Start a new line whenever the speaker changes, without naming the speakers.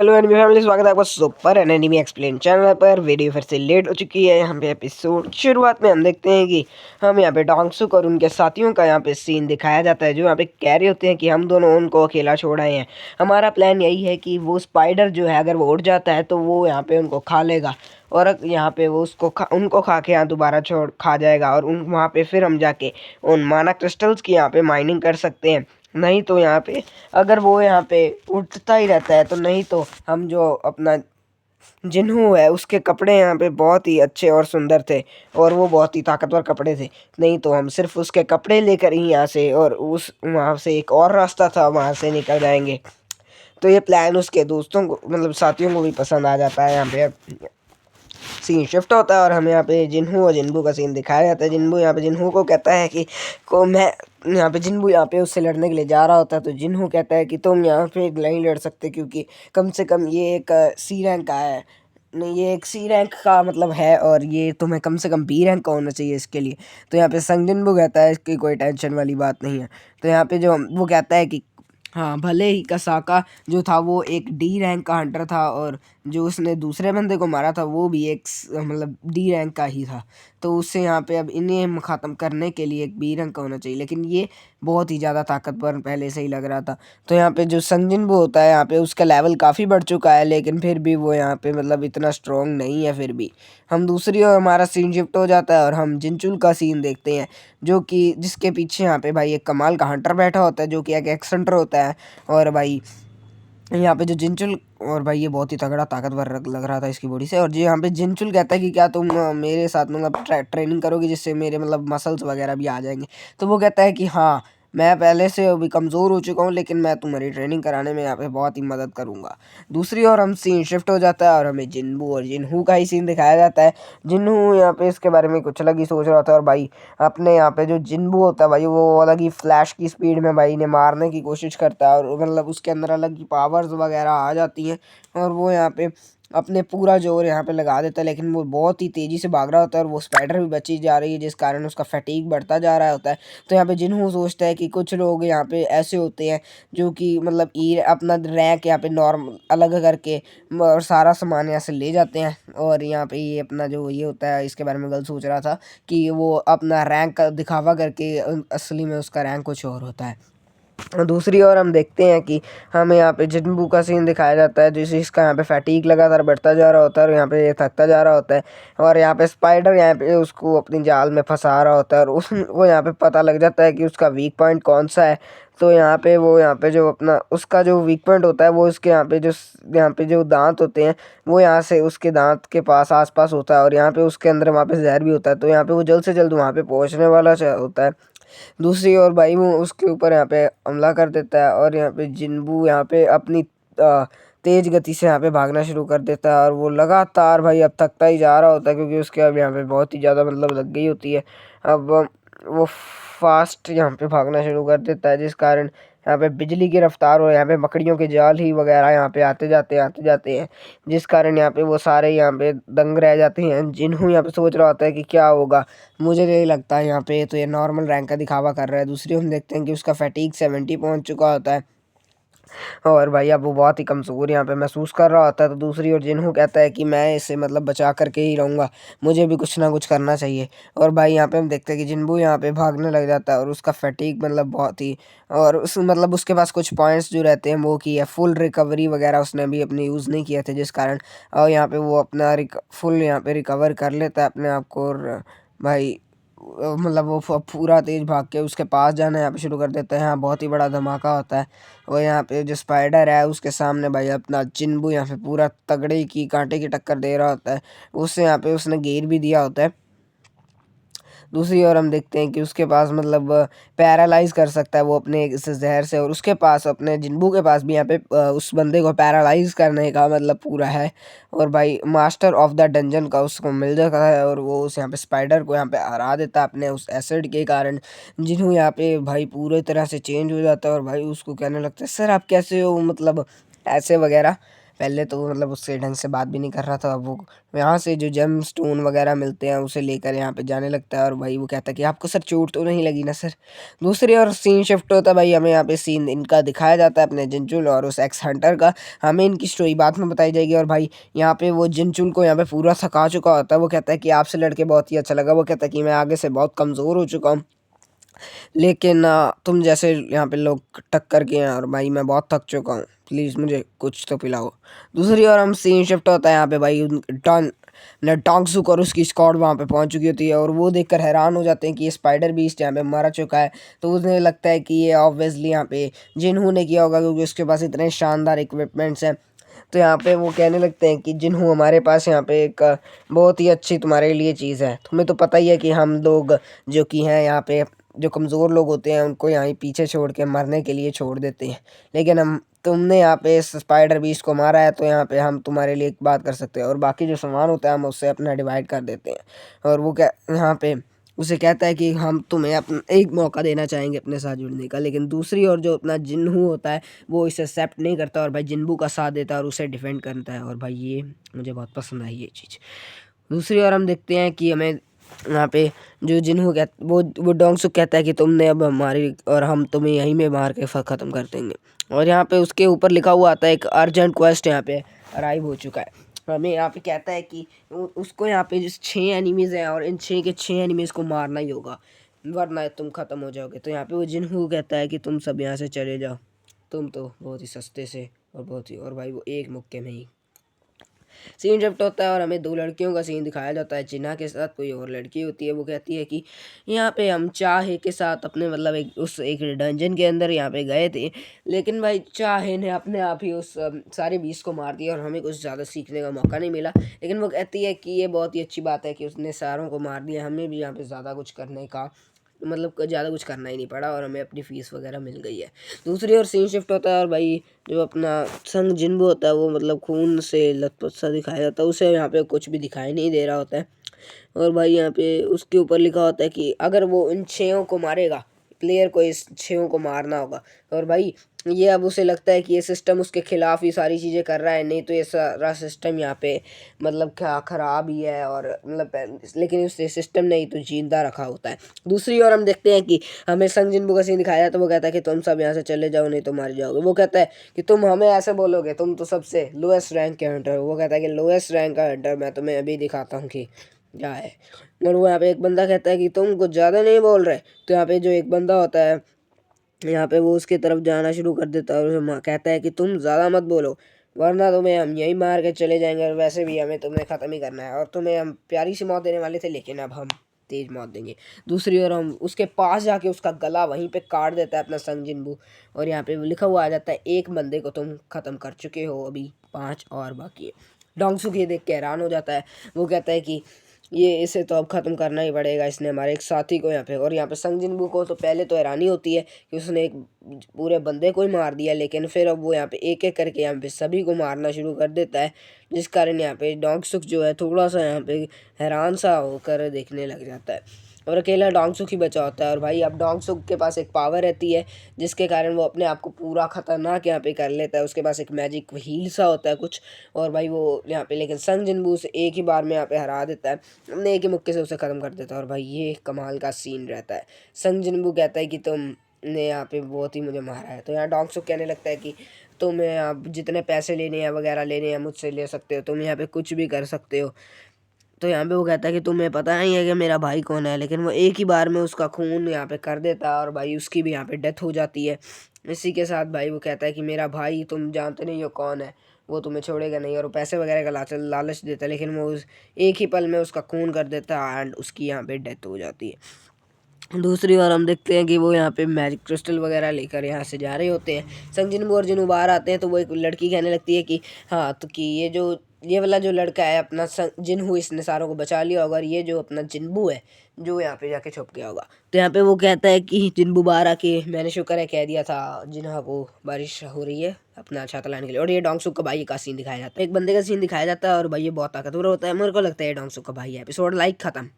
Hello enemy family, स्वागत है आपका सुपर एनिमी एक्सप्लेन चैनल पर। वीडियो फिर से लेट हो चुकी है। यहाँ पे एपिसोड शुरुआत में हम देखते हैं कि हम यहाँ पे डोंगसुक और उनके साथियों का यहाँ पे सीन दिखाया जाता है, जो यहाँ पे कह रहे होते हैं कि हम दोनों उनको अकेला छोड़ आए हैं। हमारा प्लान यही है कि वो स्पाइडर जो है, अगर वो उड़ जाता है तो वो यहाँ पे उनको खा लेगा, और यहाँ पे वो उनको खा के यहाँ दोबारा छोड़ खा जाएगा, और उन वहाँ पे फिर हम जाके उन माना क्रिस्टल्स की यहाँ पे माइनिंग कर सकते हैं। नहीं तो यहाँ पे अगर वो यहाँ पे उठता ही रहता है तो नहीं तो हम जो अपना जिन्हू है उसके कपड़े यहाँ पे बहुत ही अच्छे और सुंदर थे, और वो बहुत ही ताकतवर कपड़े थे। नहीं तो हम सिर्फ उसके कपड़े लेकर ही यहाँ से, और उस वहाँ से एक और रास्ता था, वहाँ से निकल जाएंगे। तो ये प्लान उसके दोस्तों को, मतलब साथियों को भी पसंद आ जाता है। यहाँ पे सीन शिफ्ट होता है और हमें यहाँ पे जिन्हू और जिन्बू का सीन दिखाया जाता है। जिन्बू यहाँ पे जिन्हू को कहता है कि मैं यहाँ पे जिन्बू यहाँ पे उससे लड़ने के लिए जा रहा होता है, तो जिन्हू कहता है कि तुम यहाँ पे नहीं लड़ सकते, क्योंकि कम से कम ये एक सी रैंक का है। नहीं, ये एक सी रैंक का मतलब है, और ये तुम्हें कम से कम बी रैंक का होना चाहिए इसके लिए। तो यहाँ पे संग जिन्बू कहता है कि कोई टेंशन वाली बात नहीं है। तो यहाँ पे जो वो कहता है कि हाँ, भले ही कसाका जो था वो एक डी रैंक का हंटर था, और जो उसने दूसरे बंदे को मारा था वो भी एक मतलब डी रैंक का ही था। तो उससे यहाँ पे अब इन्हें ख़त्म करने के लिए एक बी रैंक का होना चाहिए, लेकिन ये बहुत ही ज़्यादा ताकतवर पहले से ही लग रहा था। तो यहाँ पे जो संजिन वो होता है, यहाँ पे उसका लेवल काफ़ी बढ़ चुका है, लेकिन फिर भी वो यहाँ पे मतलब इतना स्ट्रॉन्ग नहीं है। फिर भी हम दूसरी ओर हमारा सीन शिफ्ट हो जाता है और हम जिनचुल का सीन देखते हैं, जो कि जिसके पीछे यहाँ पे भाई एक कमाल का हंटर बैठा होता है, जो कि एक एक्सेंटर होता है। और भाई यहाँ पे जो जिनचुल, और भाई ये बहुत ही तगड़ा ताकतवर लग रहा था इसकी बॉडी से। और जो यहाँ पे जिनचुल कहता है कि क्या तुम मेरे साथ मतलब ट्रेनिंग करोगे, जिससे मेरे मतलब मसल्स वगैरह भी आ जाएंगे। तो वो कहता है कि हाँ, मैं पहले से अभी कमज़ोर हो चुका हूँ, लेकिन मैं तुम्हारी ट्रेनिंग कराने में यहाँ पे बहुत ही मदद करूँगा। दूसरी ओर हम सीन शिफ्ट हो जाता है और हमें जिन्बू और जिन्हू का ही सीन दिखाया जाता है। जिन्हू यहाँ पे इसके बारे में कुछ अलग ही सोच रहा था, और भाई अपने यहाँ पे जो जिन्बू होता है भाई, वो अलग ही फ्लैश की स्पीड में भाई इन्हें मारने की कोशिश करता है, और मतलब उसके अंदर अलग ही पावर्स वगैरह आ जाती हैं, और वो यहाँ पे अपने पूरा जोर यहाँ पे लगा देता है। लेकिन वो बहुत ही तेज़ी से भाग रहा होता है, और वो स्पाइडर भी बची जा रही है, जिस कारण उसका फैटीग बढ़ता जा रहा होता है। तो यहाँ पे जिन्हू सोचता है कि कुछ लोग यहाँ पे ऐसे होते हैं जो कि मतलब ई अपना रैंक यहाँ पे नॉर्मल अलग करके और सारा सामान यहाँ से ले जाते हैं, और यहाँ पे ये अपना जो ये होता है इसके बारे में गलत सोच रहा था कि वो अपना रैंक का दिखावा करके असली में उसका रैंक कुछ और होता है। दूसरी ओर हम देखते हैं कि हमें यहाँ पे जिन्बू का सीन दिखाया जाता है, जिसे इसका यहाँ पे फैटीक लगातार बढ़ता जा रहा होता है, और यहाँ पे ये थकता जा रहा होता है, और यहाँ पे स्पाइडर यहाँ पे उसको अपनी जाल में फंसा रहा होता है, और उस वो यहाँ पे पता लग जाता है कि उसका वीक पॉइंट कौन सा है। तो यहाँ पे वो यहाँ पे जो अपना उसका जो वीक पॉइंट होता है, वो उसके यहाँ पे जो दांत होते हैं, वो यहाँ से उसके दांत के पास आसपास होता है, और यहाँ पे उसके अंदर वहाँ पे जहर भी होता है। तो यहाँ पे वो जल्द से जल्द वहाँ पे पहुँचने वाला होता है। दूसरी ओर भाई वो उसके ऊपर यहाँ पे हमला कर देता है, और यहाँ पे जिन्बू यहाँ पे अपनी तेज गति से यहाँ पे भागना शुरू कर देता है, और वो लगातार भाई अब थकता ही जा रहा होता है, क्योंकि उसके अब यहाँ पे बहुत ही ज़्यादा मतलब लग गई होती है। अब वो फास्ट यहाँ पे भागना शुरू कर देता है, जिस कारण यहाँ पे बिजली की रफ्तार हो, यहाँ पे मकड़ियों के जाल ही वगैरह यहाँ पे आते जाते हैं, जिस कारण यहाँ पे वो सारे यहाँ पे दंग रह जाते हैं। जिन्हों यहाँ पे सोच रहा होता है कि क्या होगा, मुझे नहीं लगता है यहाँ पे तो ये नॉर्मल रैंक का दिखावा कर रहा है। दूसरी हम देखते हैं कि उसका फैटीक 70 पहुंच चुका होता है, और भाई अब वो बहुत ही कमज़ोर यहाँ पे महसूस कर रहा होता है। तो दूसरी ओर जिन्हों कहता है कि मैं इसे मतलब बचा करके ही रहूँगा, मुझे भी कुछ ना कुछ करना चाहिए। और भाई यहाँ पे हम देखते हैं कि जिन्बू यहाँ पे भागने लग जाता है, और उसका फैटीक मतलब बहुत ही, और उस मतलब उसके पास कुछ पॉइंट्स जो रहते हैं वो की है फुल रिकवरी वगैरह उसने अभी अपने यूज़ नहीं किए थे, जिस कारण और यहाँ पे वो अपना फुल यहाँ पे रिकवर कर लेता है अपने आप को। और भाई मतलब वो पूरा तेज भाग के उसके पास जाना यहाँ पे शुरू कर देते हैं। यहाँ बहुत ही बड़ा धमाका होता है, और यहाँ पे जो स्पाइडर है उसके सामने भाई अपना चिन्बू यहाँ पे पूरा तगड़े की कांटे की टक्कर दे रहा होता है। उससे यहाँ पे उसने घेर भी दिया होता है। दूसरी ओर हम देखते हैं कि उसके पास मतलब पैरालाइज कर सकता है वो अपने इस जहर से, और उसके पास अपने जिन्बू के पास भी यहाँ पे उस बंदे को पैरालाइज करने का मतलब पूरा है। और भाई मास्टर ऑफ द डंजन का उसको मिल जाता है, और वो उस यहाँ पे स्पाइडर को यहाँ पे हरा देता है अपने उस एसिड के कारण। जिन्हों यहाँ पे भाई पूरे तरह से चेंज हो जाता है, और भाई उसको कहने लगता है सर आप कैसे हो, मतलब ऐसे वगैरह। पहले तो मतलब उससे ढंग से बात भी नहीं कर रहा था। अब वो यहाँ से जो जेम स्टोन वगैरह मिलते हैं उसे लेकर यहाँ पे जाने लगता है और भाई वो कहता है कि आपको सर चोट तो नहीं लगी ना सर। दूसरी ओर सीन शिफ्ट होता है भाई, हमें यहाँ पे सीन इनका दिखाया जाता है अपने जिनचुल और उस एक्स हंटर का। हमें इनकी स्टोरी बाद में बताई जाएगी और भाई यहाँ पे वो जिनचुल को यहाँ पे पूरा थका चुका होता है। वो कहता है कि आपसे लड़के बहुत ही अच्छा लगा। वो कहता है कि मैं आगे से बहुत कमज़ोर हो चुका हूँ, लेकिन तुम जैसे यहाँ पे लोग टक्कर के हैं और भाई मैं बहुत थक चुका हूँ, प्लीज़ मुझे कुछ तो पिलाओ। दूसरी ओर हम सीन शिफ्ट होता है यहाँ पे भाई टॉन ने टोंगसूक और उसकी स्क्वाड वहाँ पे पहुँच चुकी होती है और वो देखकर हैरान हो जाते हैं कि ये स्पाइडर बीस्ट यहाँ पे मर चुका है। तो उन्हें लगता है कि ये ऑब्वियसली यहाँ पे जिन्हों ने किया होगा, क्योंकि उसके पास इतने शानदार इक्विपमेंट्स हैं। तो यहाँ पे वो कहने लगते हैं कि जिन्हों हमारे पास यहाँ पे एक बहुत ही अच्छी तुम्हारे लिए चीज़ है। तुम्हें तो पता ही है कि हम लोग जो कि हैं यहाँ पे जो कमज़ोर लोग होते हैं उनको यहाँ पीछे छोड़ के मरने के लिए छोड़ देते हैं, लेकिन हम तुमने यहाँ पे इस स्पाइडर बीस्ट को मारा है तो यहाँ पे हम तुम्हारे लिए एक बात कर सकते हैं और बाकी जो सामान होता है हम उससे अपना डिवाइड कर देते हैं। और वो क्या यहाँ पे उसे कहता है कि हम तुम्हें अपना एक मौका देना चाहेंगे अपने साथ जुड़ने का, लेकिन दूसरी ओर जो अपना जिन्हू होता है वो इसे एक्सेप्ट नहीं करता और भाई जिन्बू का साथ देता है और उसे डिफेंड करता है। और भाई ये मुझे बहुत पसंद आई ये चीज़। दूसरी ओर हम देखते हैं कि हमें यहाँ पे जो जिन्हों कह वो डोंगसुक कहता है कि तुमने अब हमारी और हम तुम्हें यहीं में मार के ख़त्म कर देंगे। और यहाँ पे उसके ऊपर लिखा हुआ आता है एक अर्जेंट क्वेस्ट यहाँ पे अराइव हो चुका है। हमें यहाँ पे कहता है कि उसको यहाँ पे जो 6 एनिमीज़ हैं और इन 6 के 6 एनिमीज़ को मारना ही होगा, वरना तुम ख़त्म हो जाओगे। तो यहाँ पे वो जिन्हों कहता है कि तुम सब यहाँ से चले जाओ, तुम तो बहुत ही सस्ते से और बहुत ही, और भाई वो एक मुक्के में ही सीन शिफ्ट होता है और हमें 2 लड़कियों का सीन दिखाया जाता है। जिन्ना के साथ कोई और लड़की होती है। वो कहती है कि यहाँ पे हम चाहे के साथ अपने मतलब एक डंजन के अंदर यहाँ पे गए थे, लेकिन भाई चाहे ने अपने आप ही उस सारे बीस को मार दिया और हमें कुछ ज़्यादा सीखने का मौका नहीं मिला। लेकिन वो कहती है कि ये बहुत ही अच्छी बात है कि उसने सारों को मार दिया, हमें भी यहाँ पे ज़्यादा कुछ करने का मतलब ज़्यादा कुछ करना ही नहीं पड़ा और हमें अपनी फ़ीस वगैरह मिल गई है। दूसरी ओर सीन शिफ्ट होता है और भाई जो अपना संग जिन्बू होता है वो मतलब खून से लथपथ सा दिखाया जाता है, उसे यहाँ पे कुछ भी दिखाई नहीं दे रहा होता है। और भाई यहाँ पे उसके ऊपर लिखा होता है कि अगर वो इन 6 को मारेगा, प्लेयर को इस 6 को मारना होगा। और भाई ये अब उसे लगता है कि ये सिस्टम उसके खिलाफ ही सारी चीज़ें कर रहा है, नहीं तो ये सारा सिस्टम यहाँ पे मतलब क्या ख़राब ही है और मतलब लेकिन उस सिस्टम ने ही तो जिंदा रखा होता है। दूसरी ओर हम देखते हैं कि हमें संग जिन्बू का सीन दिखाया जाता है। वो कहता है कि तुम सब यहाँ से चले जाओ नहीं तो मार जाओगे। वो कहता है कि तुम हमें ऐसे बोलोगे, तुम तो सबसे लोएस्ट रैंक के हंटर हो। वो कहता है कि लोएस्ट रैंक का हंटर मैं तुम्हें अभी दिखाता हूँ कि क्या है। और वो यहाँ पे एक बंदा कहता है कि तुम कुछ ज़्यादा नहीं बोल रहे। तो यहाँ पे जो एक बंदा होता है यहाँ पे वो उसकी तरफ जाना शुरू कर देता है और उसे कहता है कि तुम ज़्यादा मत बोलो, वरना तुम्हें हम यहीं मार के चले जाएंगे और वैसे भी हमें तुम्हें ख़त्म ही करना है और तुम्हें हम प्यारी सी मौत देने वाले थे, लेकिन अब हम तेज मौत देंगे। दूसरी ओर हम उसके पास जाके उसका गला वहीं पे काट देता है अपना संग जिन्बू। और यहाँ पे लिखा हुआ आ जाता है एक बंदे को तुम ख़त्म कर चुके हो, अभी 5 और बाकी है। डोंगसुक ये देख के हैरान हो जाता है। वो कहता है कि ये इसे तो अब ख़त्म करना ही पड़ेगा, इसने हमारे एक साथी को यहाँ पे। और यहाँ पे संग जिन्बू को तो पहले तो हैरानी होती है कि उसने एक पूरे बंदे को ही मार दिया, लेकिन फिर अब वो यहाँ पे एक एक करके यहाँ पे सभी को मारना शुरू कर देता है, जिस कारण यहाँ पे डोंगसुक जो है थोड़ा सा यहाँ पे हैरान सा होकर देखने लग जाता है और अकेला डोंगसुक ही बचा होता है। और भाई अब डोंगसुक के पास एक पावर रहती है जिसके कारण वो अपने आप को पूरा खतरनाक यहाँ पे कर लेता है। उसके पास एक मैजिक हील सा होता है कुछ, और भाई वो यहाँ पे लेकिन संग जिन्बू से एक ही बार में यहाँ पे हरा देता है, हमने एक ही मुक्के से उसे ख़त्म कर देता है। और भाई ये कमाल का सीन रहता है। संग जिन्बू कहता है कि तुमने यहाँ पे बहुत ही मुझे मारा है। तो यहाँ डोंगसुक कहने लगता है कि तुम्हें आप जितने पैसे लेने हैं वगैरह लेने हैं मुझसे ले सकते हो, तुम यहाँ पे कुछ भी कर सकते हो। तो यहाँ पे वो कहता है कि तुम्हें पता नहीं है कि मेरा भाई कौन है, लेकिन वो एक ही बार में उसका खून यहाँ पे कर देता है और भाई उसकी भी यहाँ पे डेथ हो जाती है। इसी के साथ भाई वो कहता है कि मेरा भाई तुम जानते नहीं हो कौन है, वो तुम्हें छोड़ेगा नहीं। और वो पैसे वगैरह का लालच देता है, लेकिन वो उस एक ही पल में उसका खून कर देता है एंड उसकी यहाँ पे डेथ हो जाती है। दूसरी ओर हम देखते हैं कि वो यहाँ पे मैजिक क्रिस्टल वगैरह लेकर यहाँ से जा रहे होते हैं। संग जिन्बू और जिन्हू बाहर आते हैं तो वो एक लड़की कहने लगती है कि हाँ तो कि ये वाला जो लड़का है अपना जिन्हू, इसने सारों को बचा लिया होगा और ये जो अपना जिन्बू है जो यहाँ पे जाके छुप गया होगा। तो यहाँ पे वो कहता है कि जिन्बू बाहर आके मैंने शुक्र है कह दिया था जिन्हा को बारिश हो रही है अपना छाता लाने के लिए। और ये डोंगसुक का भाई का सीन दिखाया जाता है, एक बंदे का सीन दिखाया जाता है और भाई ये बहुत ताकतवर होता है। मेरे को लगता है ये डोंगसुक का भाई है। एपिसोड लाइक खत्म।